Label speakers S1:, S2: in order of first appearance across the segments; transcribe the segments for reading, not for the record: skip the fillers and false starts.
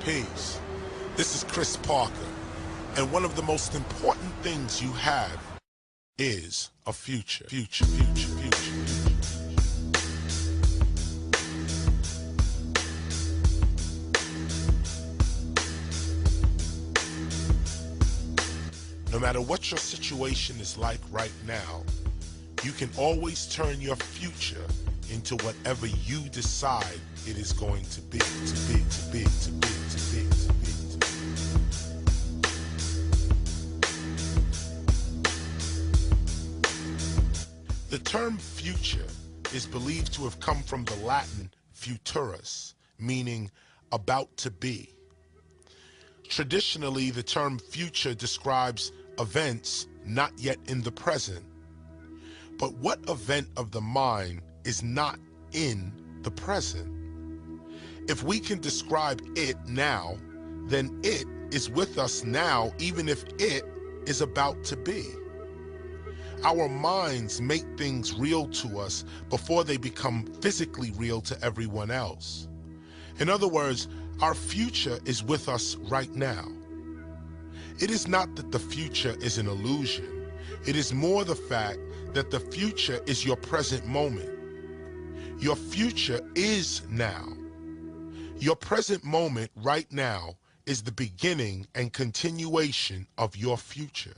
S1: Peace. This is Chris Parker, and one of the most important things you have is a future. No matter what your situation is like right now, you can always turn your future into whatever you decide it is going to be. The term future is believed to have come from the Latin futurus, meaning about to be. Traditionally, the term future describes events not yet in the present. But what event of the mind is not in the present? If we can describe it now, then it is with us now, even if it is about to be. Our minds make things real to us before they become physically real to everyone else. In other words, our future is with us right now. It is not that the future is an illusion. It is more the fact that the future is your present moment. Your future is now. Your present moment right now is the beginning and continuation of your future.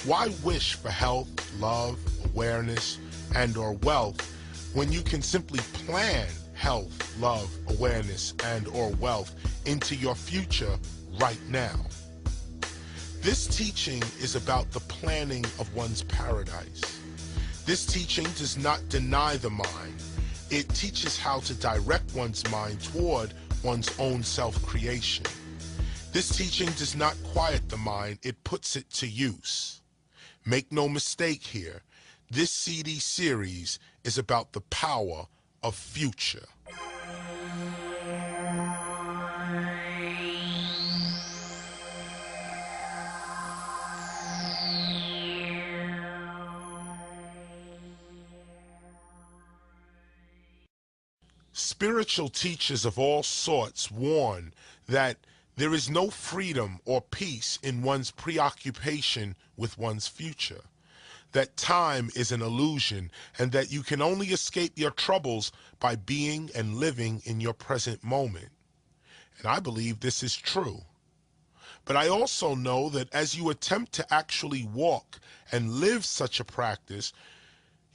S1: Why wish for health, love, awareness, and/or wealth when you can simply plan health, love, awareness, and/or wealth into your future right now? This teaching is about the planning of one's paradise. This teaching does not deny the mind. It teaches how to direct one's mind toward one's own self-creation. This teaching does not quiet the mind, it puts it to use. Make no mistake here, this CD series is about the power of future. Spiritual teachers of all sorts warn that there is no freedom or peace in one's preoccupation with one's future, that time is an illusion, and that you can only escape your troubles by being and living in your present moment. And I believe this is true. But I also know that as you attempt to actually walk and live such a practice,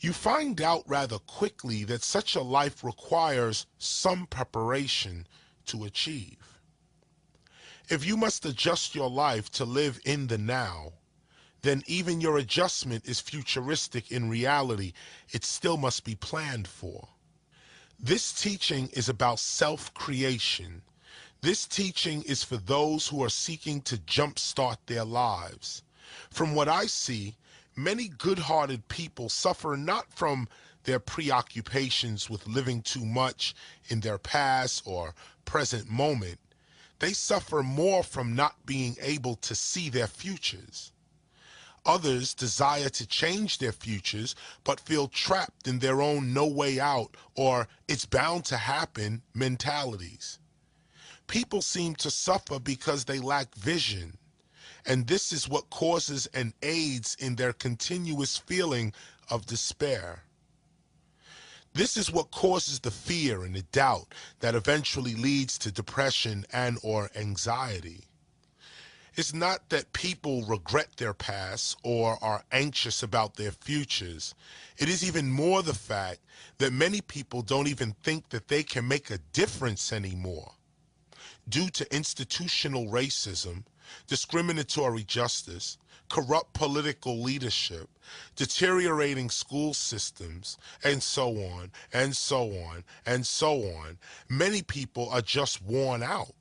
S1: you find out rather quickly that such a life requires some preparation to achieve. If you must adjust your life to live in the now, then even your adjustment is futuristic in reality. It still must be planned for. This teaching is about self-creation. This teaching is for those who are seeking to jumpstart their lives. From what I see, many good-hearted people suffer not from their preoccupations with living too much in their past or present moment. They suffer more from not being able to see their futures. Others desire to change their futures but feel trapped in their own no way out or it's bound to happen mentalities. People seem to suffer because they lack vision. And this is what causes and aids in their continuous feeling of despair. This is what causes the fear and the doubt that eventually leads to depression and/or anxiety. It's not that people regret their past or are anxious about their futures. It is even more the fact that many people don't even think that they can make a difference anymore. Due to institutional racism, discriminatory justice, corrupt political leadership, deteriorating school systems, and so on, and so on, and so on, many people are just worn out.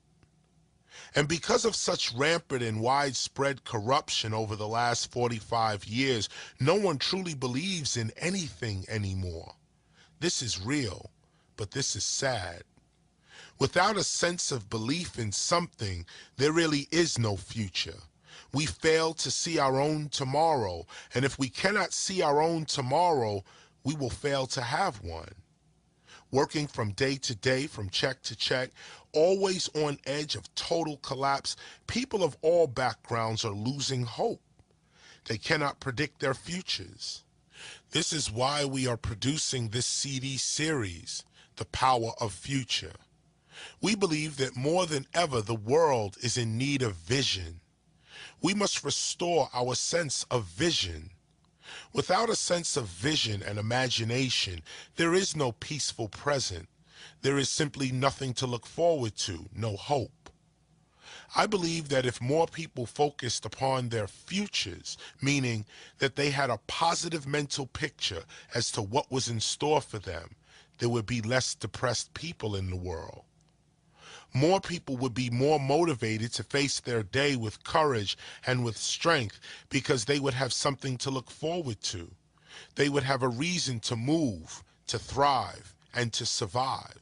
S1: And because of such rampant and widespread corruption over the last 45 years, no one truly believes in anything anymore. This is real, but this is sad. Without a sense of belief in something, there really is no future. We fail to see our own tomorrow, and if we cannot see our own tomorrow, we will fail to have one. working from day to day, from check to check, always on edge of total collapse. People of all backgrounds are losing hope. They cannot predict their futures. This is why we are producing this CD series, The Power of Future. We believe that more than ever the world is in need of vision. We must restore our sense of vision. Without a sense of vision and imagination, there is no peaceful present. There is simply nothing to look forward to, no hope. I believe that if more people focused upon their futures, meaning that they had a positive mental picture as to what was in store for them, there would be less depressed people in the world. More people would be more motivated to face their day with courage and with strength because they would have something to look forward to. They would have a reason to move, to thrive, and to survive.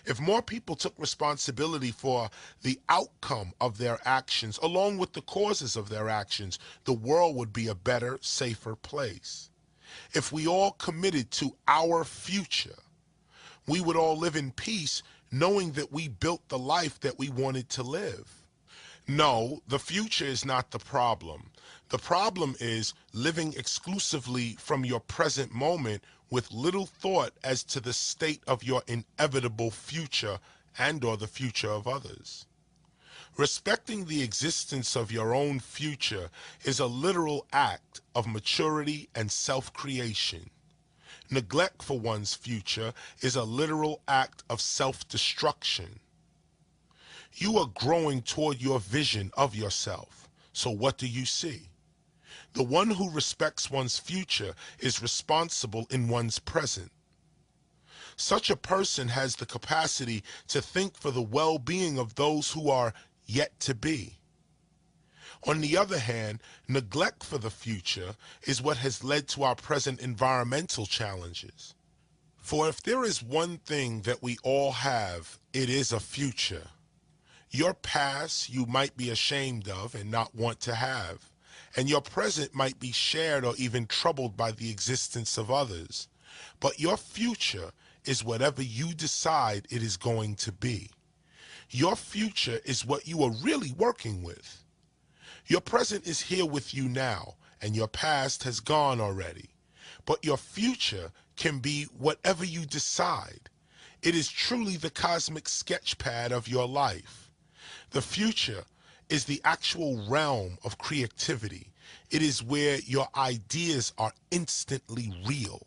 S1: If more people took responsibility for the outcome of their actions, along with the causes of their actions, the world would be a better, safer place. If we all committed to our future, we would all live in peace, knowing that we built the life that we wanted to live. No, the future is not the problem. The problem is living exclusively from your present moment with little thought as to the state of your inevitable future and/or the future of others. Respecting the existence of your own future is a literal act of maturity and self-creation. Neglect for one's future is a literal act of self-destruction. You are growing toward your vision of yourself. So what do you see? The one who respects one's future is responsible in one's present. Such a person has the capacity to think for the well-being of those who are yet to be. On the other hand, neglect for the future is what has led to our present environmental challenges. For if there is one thing that we all have, it is a future. Your past you might be ashamed of and not want to have, and your present might be shared or even troubled by the existence of others. But your future is whatever you decide it is going to be. Your future is what you are really working with. Your present is here with you now, and your past has gone already. But your future can be whatever you decide. It is truly the cosmic sketchpad of your life. The future is the actual realm of creativity. It is where your ideas are instantly real.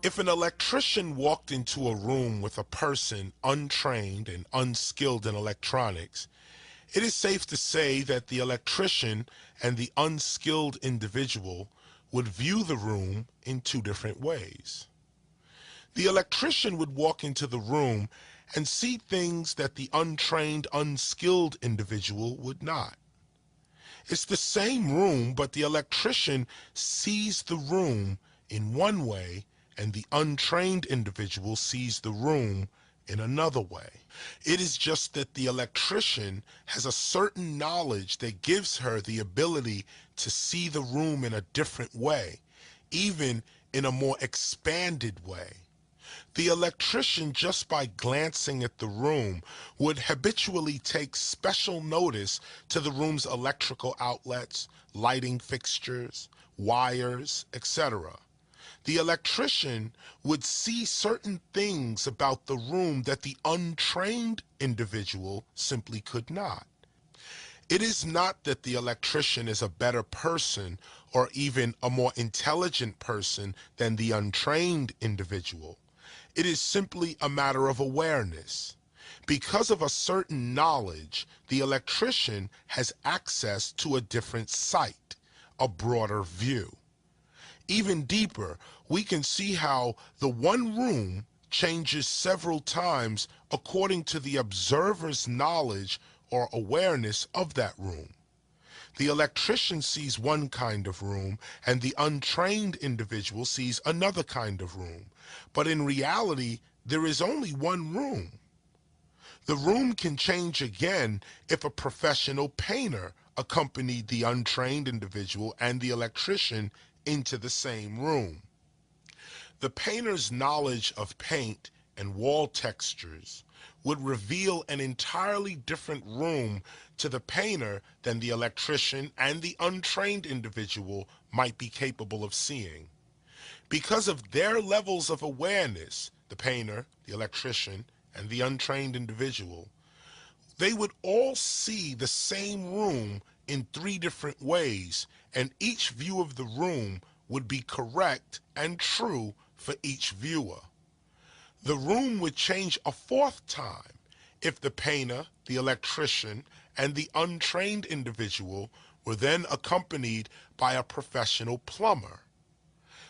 S1: If an electrician walked into a room with a person untrained and unskilled in electronics, it is safe to say that the electrician and the unskilled individual would view the room in two different ways. The electrician would walk into the room and see things that the untrained, unskilled individual would not. It's the same room, but the electrician sees the room in one way and the untrained individual sees the room in another way. It is just that the electrician has a certain knowledge that gives her the ability to see the room in a different way, even in a more expanded way. The electrician, just by glancing at the room, would habitually take special notice to the room's electrical outlets, lighting fixtures, wires, etc. The electrician would see certain things about the room that the untrained individual simply could not. It is not that the electrician is a better person or even a more intelligent person than the untrained individual. It is simply a matter of awareness. Because of a certain knowledge, the electrician has access to a different sight, a broader view. Even deeper, we can see how the one room changes several times according to the observer's knowledge or awareness of that room. The electrician sees one kind of room, and the untrained individual sees another kind of room. But in reality, there is only one room. The room can change again if a professional painter accompanied the untrained individual and the electrician into the same room. The painter's knowledge of paint and wall textures would reveal an entirely different room to the painter than the electrician and the untrained individual might be capable of seeing. Because of their levels of awareness, the painter, the electrician, and the untrained individual, they would all see the same room in three different ways, and each view of the room would be correct and true for each viewer. The room would change a fourth time if the painter, the electrician, and the untrained individual were then accompanied by a professional plumber.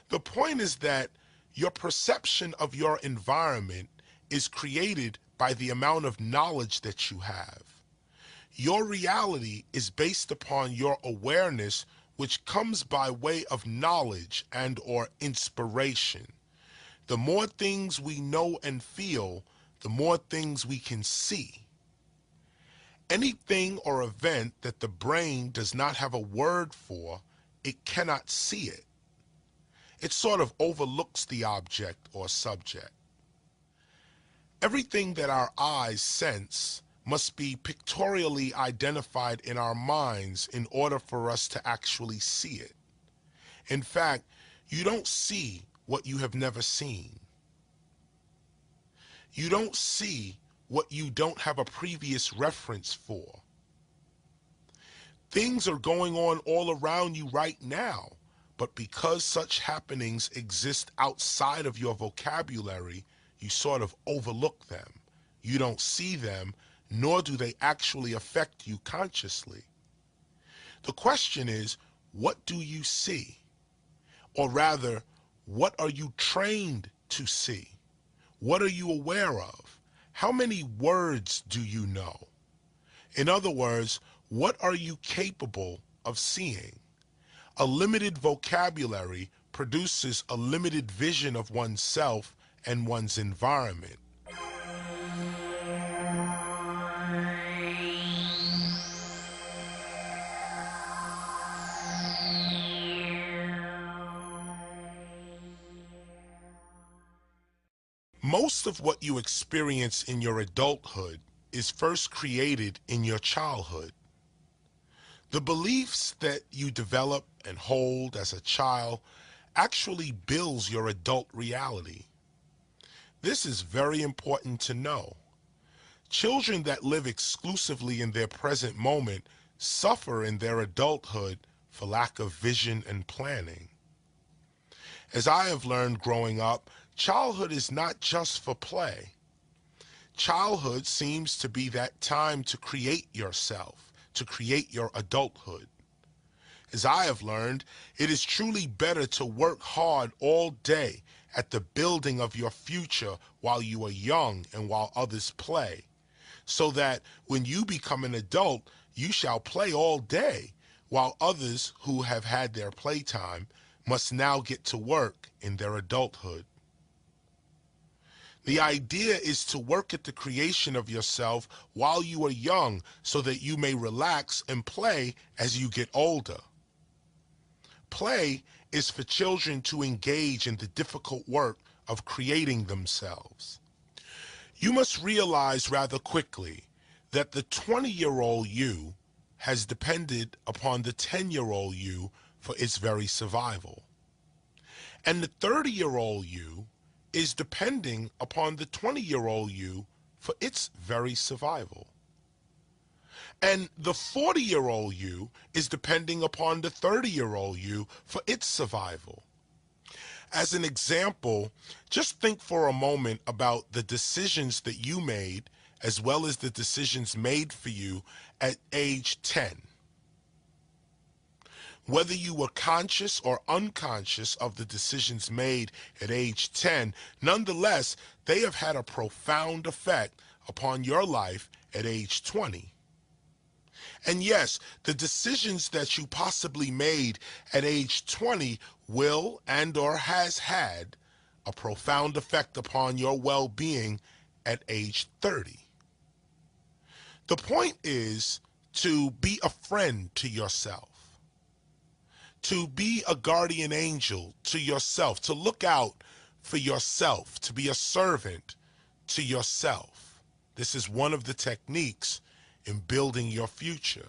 S1: The point is that your perception of your environment is created by the amount of knowledge that you have. Your reality is based upon your awareness, which comes by way of knowledge and or inspiration. The more things we know and feel, the more things we can see. Anything or event that the brain does not have a word for, it cannot see it. It sort of overlooks the object or subject. Everything that our eyes sense must be pictorially identified in our minds in order for us to actually see it. In fact, you don't see what you have never seen. You don't see what you don't have a previous reference for. Things are going on all around you right now, but because such happenings exist outside of your vocabulary, you sort of overlook them. You don't see them, nor do they actually affect you consciously. The question is, what do you see? Or rather, what are you trained to see? What are you aware of? How many words do you know? In other words, what are you capable of seeing? A limited vocabulary produces a limited vision of oneself and one's environment. Most of what you experience in your adulthood is first created in your childhood. The beliefs that you develop and hold as a child actually builds your adult reality. This is very important to know. Children that live exclusively in their present moment suffer in their adulthood for lack of vision and planning. As I have learned growing up, childhood is not just for play. Childhood seems to be that time to create yourself, to create your adulthood. As I have learned, it is truly better to work hard all day at the building of your future while you are young and while others play, so that when you become an adult, you shall play all day, while others who have had their playtime must now get to work in their adulthood. The idea is to work at the creation of yourself while you are young so that you may relax and play as you get older. Play is for children to engage in the difficult work of creating themselves. You must realize rather quickly that the 20-year-old you has depended upon the 10-year-old you for its very survival. And the 30-year-old you is depending upon the 20-year-old you for its very survival. And the 40-year-old you is depending upon the 30-year-old you for its survival. As an example, just think for a moment about the decisions that you made as well as the decisions made for you at age 10. Whether you were conscious or unconscious of the decisions made at age 10, nonetheless, they have had a profound effect upon your life at age 20. And yes, the decisions that you possibly made at age 20 will and or has had a profound effect upon your well-being at age 30. The point is to be a friend to yourself, to be a guardian angel to yourself, to look out for yourself, to be a servant to yourself. This is one of the techniques in building your future.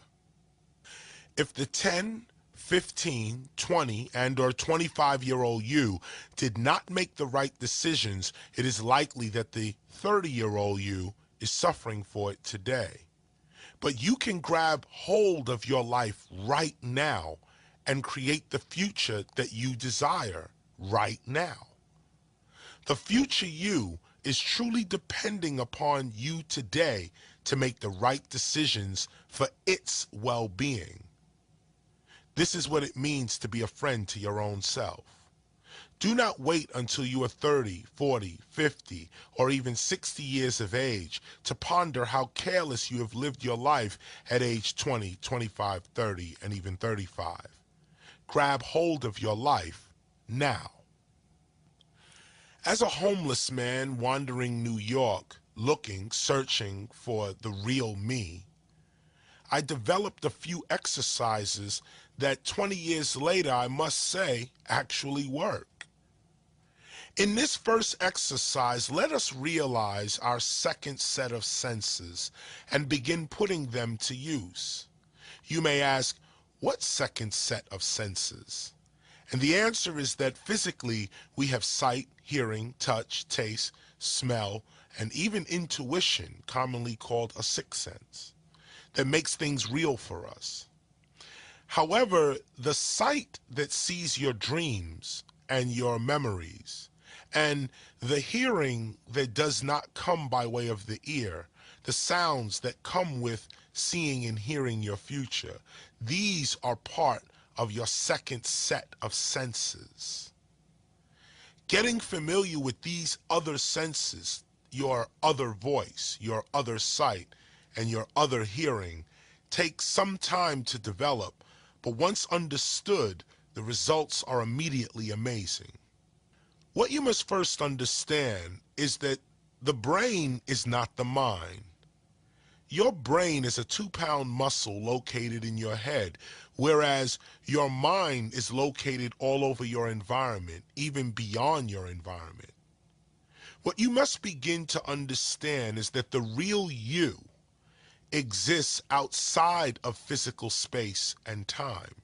S1: If the 10, 15, 20, and or 25-year-old you did not make the right decisions, it is likely that the 30-year-old you is suffering for it today. But you can grab hold of your life right now and create the future that you desire right now. The future you is truly depending upon you today to make the right decisions for its well-being. This is what it means to be a friend to your own self. Do not wait until you are 30, 40, 50, or even 60 years of age to ponder how careless you have lived your life at age 20, 25, 30, and even 35. Grab hold of your life now. As a homeless man wandering New York, searching for the real me, I developed a few exercises that 20 years later, I must say, actually work. In this first exercise, let us realize our second set of senses and begin putting them to use. You may ask, what second set of senses? And the answer is that physically we have sight, hearing, touch, taste, smell, and even intuition, commonly called a sixth sense, that makes things real for us. However, the sight that sees your dreams and your memories, and the hearing that does not come by way of the ear, the sounds that come with seeing and hearing your future, these are part of your second set of senses. Getting familiar with these other senses, your other voice, your other sight, and your other hearing, takes some time to develop, but once understood, the results are immediately amazing. What you must first understand is that the brain is not the mind. Your brain is a 2-pound muscle located in your head, whereas your mind is located all over your environment, even beyond your environment. What you must begin to understand is that the real you exists outside of physical space and time.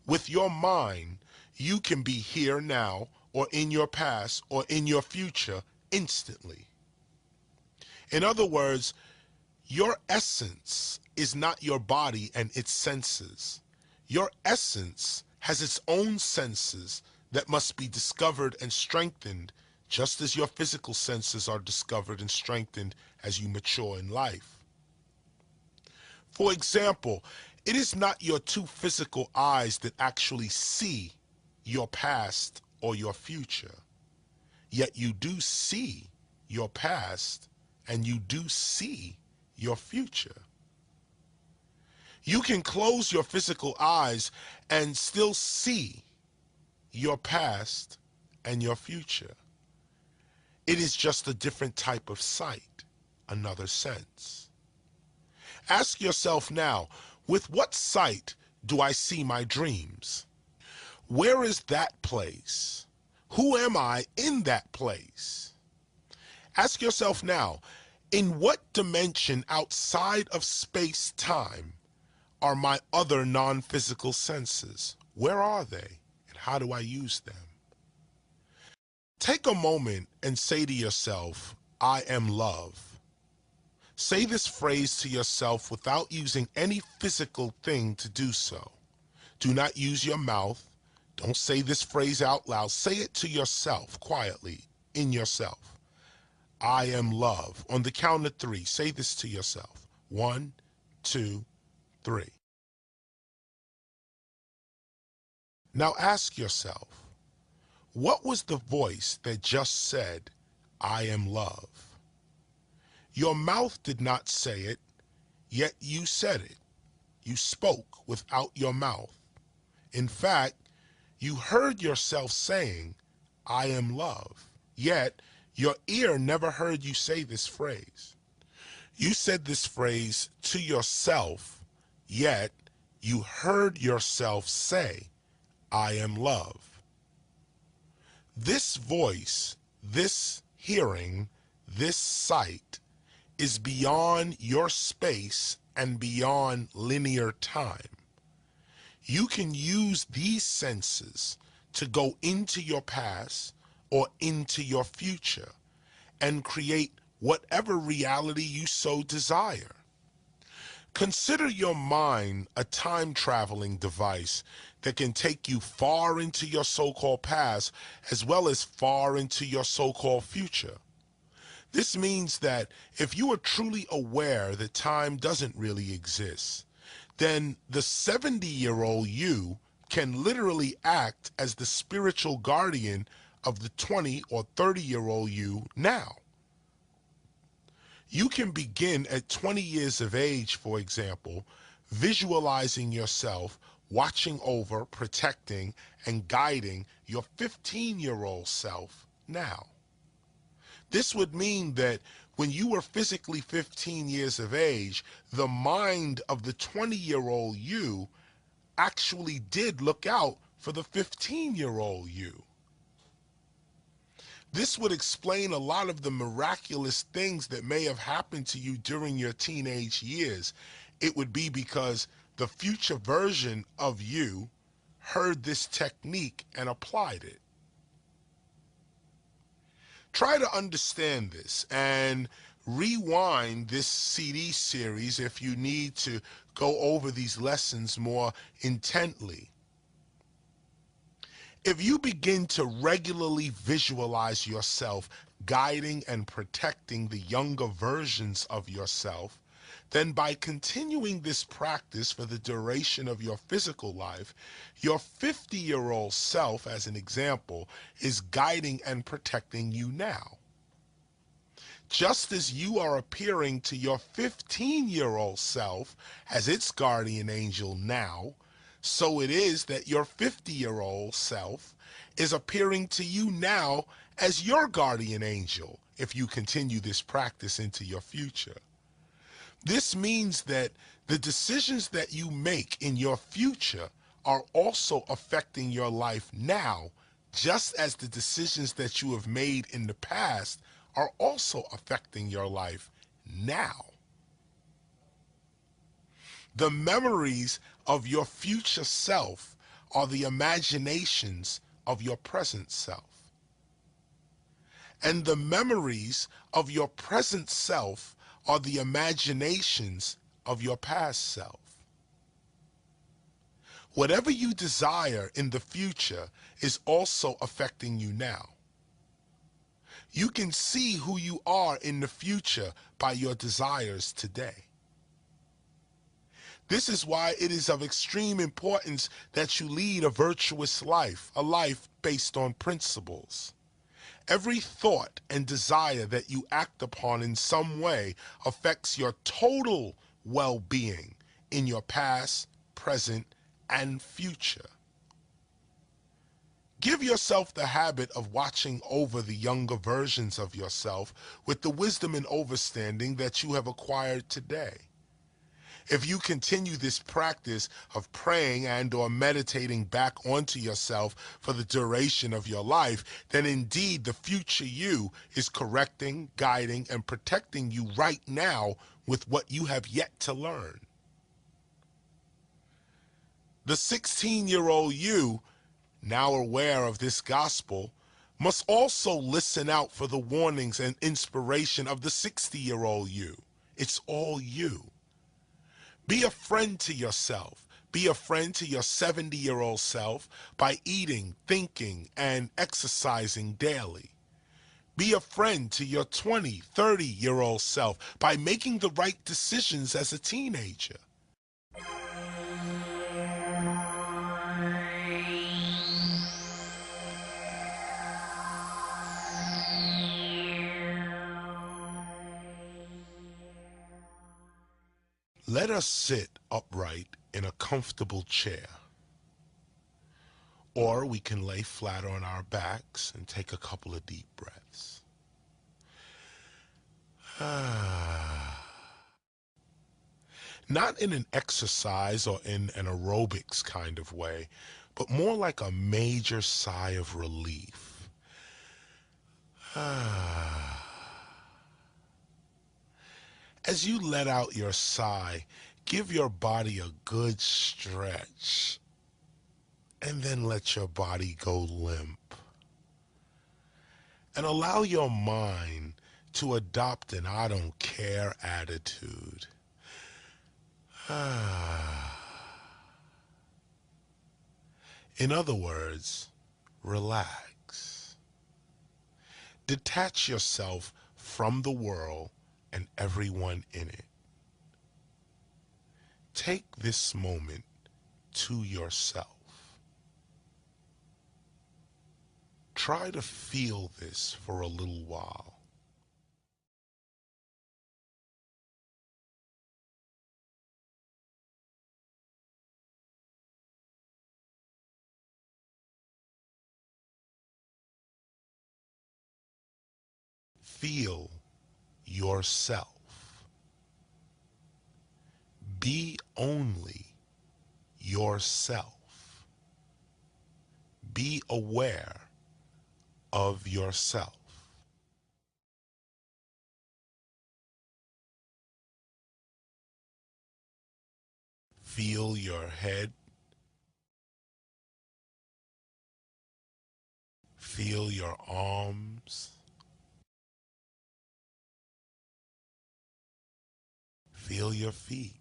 S1: With your mind, you can be here now, or in your past, or in your future instantly. In other words, your essence is not your body and its senses. Your essence has its own senses that must be discovered and strengthened, just as your physical senses are discovered and strengthened as you mature in life. For example, it is not your two physical eyes that actually see your past or your future. Yet you do see your past and you do see your future. You can close your physical eyes and still see your past and your future. It is just a different type of sight, another sense. Ask yourself now, with what sight do I see my dreams? Where is that place? Who am I in that place? Ask yourself now, in what dimension outside of space-time are my other non-physical senses? Where are they, and how do I use them? Take a moment and say to yourself, I am love. Say this phrase to yourself without using any physical thing to do so. Do not use your mouth. Don't say this phrase out loud. Say it to yourself quietly, in yourself. I am love. On the count of 3, say this to yourself. 1, 2, 3. Now ask yourself, what was the voice that just said, I am love? Your mouth did not say it, yet you said it. you spoke without your mouth. In fact, you heard yourself saying, I am love. Yet, your ear never heard you say this phrase. You said this phrase to yourself, yet you heard yourself say, I am love. This voice, this hearing, this sight is beyond your space and beyond linear time. You can use these senses to go into your past or into your future and create whatever reality you so desire. Consider your mind a time-traveling device that can take you far into your so-called past as well as far into your so-called future. This means that if you are truly aware that time doesn't really exist, then the 70-year-old you can literally act as the spiritual guardian of the 20 or 30-year-old you now. You can begin at 20 years of age, for example, visualizing yourself watching over, protecting, and guiding your 15-year-old self now. This would mean that when you were physically 15 years of age, the mind of the 20-year-old you actually did look out for the 15-year-old you. This would explain a lot of the miraculous things that may have happened to you during your teenage years. It would be because the future version of you heard this technique and applied it. Try to understand this and rewind this CD series if you need to go over these lessons more intently. If you begin to regularly visualize yourself guiding and protecting the younger versions of yourself, then by continuing this practice for the duration of your physical life, your 50-year-old self, as an example, is guiding and protecting you now. Just as you are appearing to your 15-year-old self as its guardian angel now, so it is that your 50-year-old self is appearing to you now as your guardian angel if you continue this practice into your future. This means that the decisions that you make in your future are also affecting your life now, just as the decisions that you have made in the past are also affecting your life now. The memories of your future self are the imaginations of your present self. And the memories of your present self are the imaginations of your past self. Whatever you desire in the future is also affecting you now. You can see who you are in the future by your desires today. This is why it is of extreme importance that you lead a virtuous life, a life based on principles. Every thought and desire that you act upon in some way affects your total well-being in your past, present, and future. Give yourself the habit of watching over the younger versions of yourself with the wisdom and understanding that you have acquired today. If you continue this practice of praying and or meditating back onto yourself for the duration of your life, then indeed the future you is correcting, guiding, and protecting you right now with what you have yet to learn. The 16-year-old you, now aware of this gospel, must also listen out for the warnings and inspiration of the 60-year-old you. It's all you. Be a friend to yourself. Be a friend to your 70-year-old self by eating, thinking, and exercising daily. Be a friend to your 20, 30-year-old self by making the right decisions as a teenager. Let Let us sit upright in a comfortable chair, or we can lay flat on our backs and take a couple of deep breaths. Not in an exercise or in an aerobics kind of way, but more like a major sigh of relief. As you let out your sigh, give your body a good stretch, and then let your body go limp. And allow your mind to adopt an I don't care attitude. In other words, relax. Detach yourself from the world and everyone in it. Take this moment to yourself. Try to feel this for a little while. Feel yourself. Be only yourself. Be aware of yourself. Feel your head. Feel your arms. Feel your feet,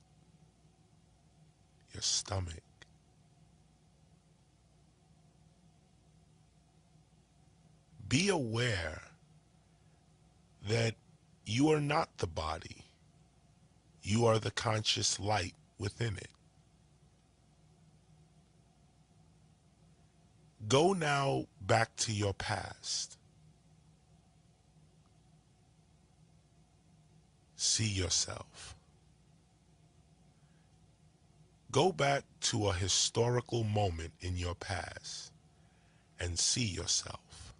S1: your stomach. Be aware that you are not the body. You are the conscious light within it. Go now back to your past. See yourself. Go back to a historical moment in your past and see yourself.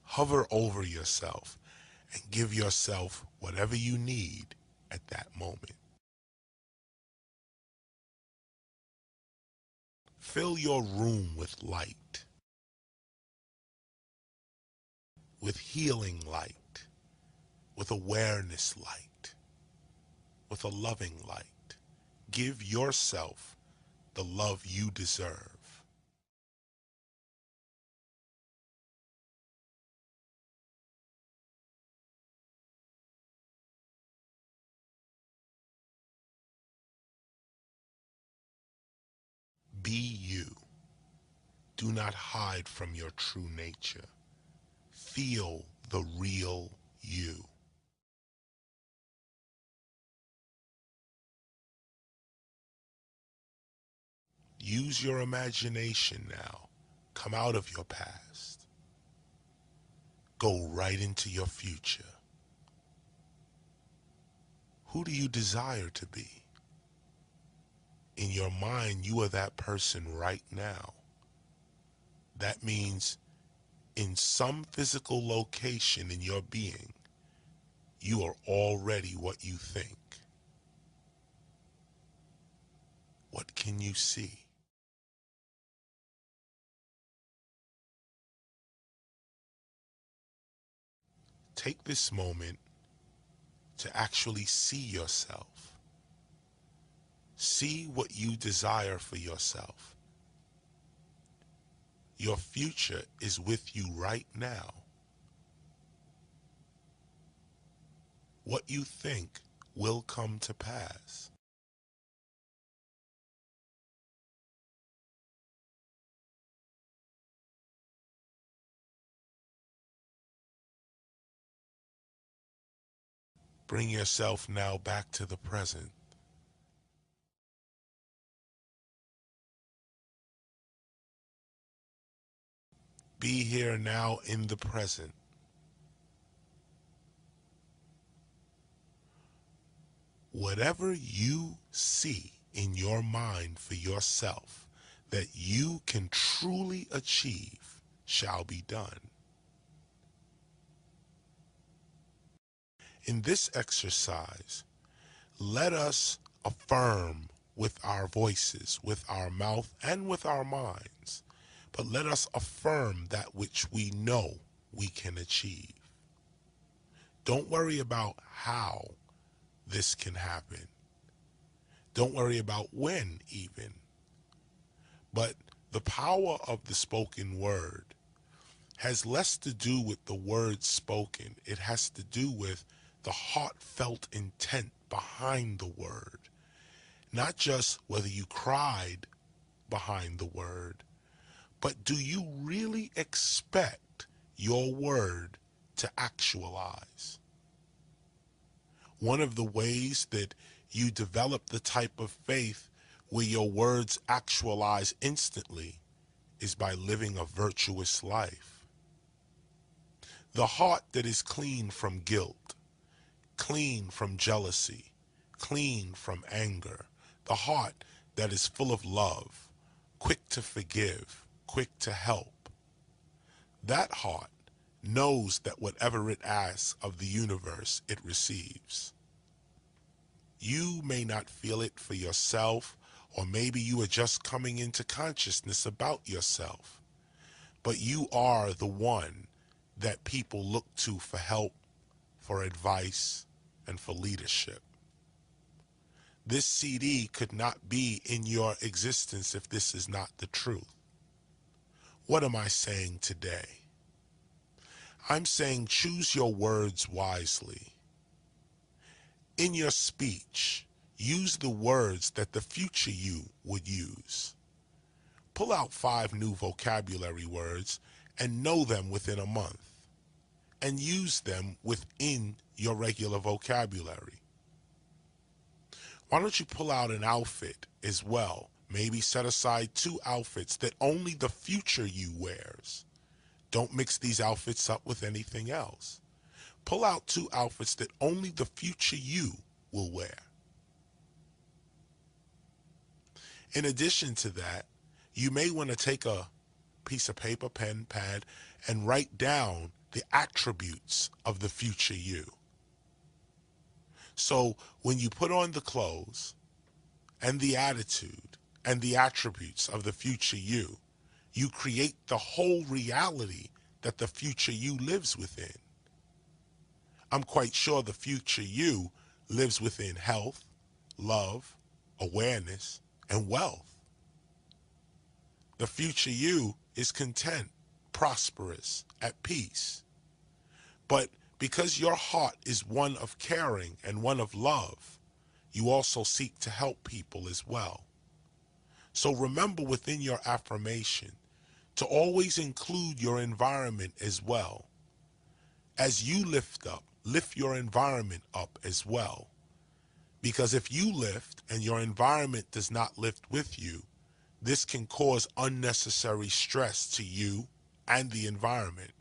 S1: Hover over yourself and give yourself whatever you need at that moment. Fill your room with light, with healing light, with awareness light, with a loving light. Give yourself the love you deserve. Be you. Do not hide from your true nature. Feel the real you. Use your imagination now. Come out of your past. Go right into your future. Who do you desire to be? In your mind, you are that person right now. That means in some physical location in your being, you are already what you think. What can you see? Take this moment to actually see yourself. See what you desire for yourself. Your future is with you right now. What you think will come to pass. Bring yourself now back to the present. Be here now in the present. whatever you see in your mind for yourself that you can truly achieve shall be done. In this exercise, let us affirm with our voices, with our mouth, and with our minds, but let us affirm that which we know we can achieve. Don't worry about how this can happen. Don't worry about when even. But the power of the spoken word has less to do with the words spoken. It has to do with the heartfelt intent behind the word. Not just whether you cried behind the word, but do you really expect your word to actualize? One of the ways that you develop the type of faith where your words actualize instantly is by living a virtuous life. The heart that is clean from guilt, clean from jealousy, clean from anger, the heart that is full of love, quick to forgive, quick to help, that heart knows that whatever it asks of the universe, it receives. You may not feel it for yourself, or maybe you are just coming into consciousness about yourself, but you are the one that people look to for help, for advice, and for leadership. This CD could not be in your existence if this is not the truth. What am I saying today? I'm saying choose your words wisely. In your speech, use the words that the future you would use. Pull out 5 new vocabulary words and know them within a month, and use them within your regular vocabulary. Why don't you pull out an outfit as well? Maybe set aside 2 outfits that only the future you wears. Don't mix these outfits up with anything else. Pull out 2 outfits that only the future you will wear. In addition to that, you may want to take a piece of paper, pen, pad, and write down the attributes of the future you. So when you put on the clothes and the attitude and the attributes of the future you, you create the whole reality that the future you lives within. I'm quite sure the future you lives within health, love, awareness, and wealth. The future you is content, prosperous, at peace. But because your heart is one of caring and one of love, you also seek to help people as well. So remember within your affirmation to always include your environment as well. As you lift up, lift your environment up as well. Because if you lift and your environment does not lift with you, this can cause unnecessary stress to you and the environment.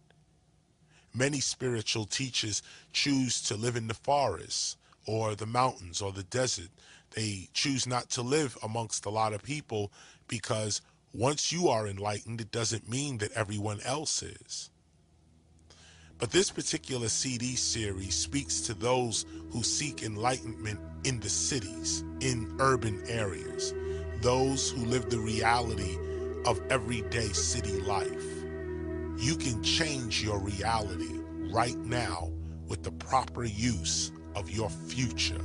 S1: Many spiritual teachers choose to live in the forest or the mountains or the desert. They choose not to live amongst a lot of people because once you are enlightened, it doesn't mean that everyone else is. But this particular CD series speaks to those who seek enlightenment in the cities, in urban areas, those who live the reality of everyday city life. You can change your reality right now with the proper use of your future.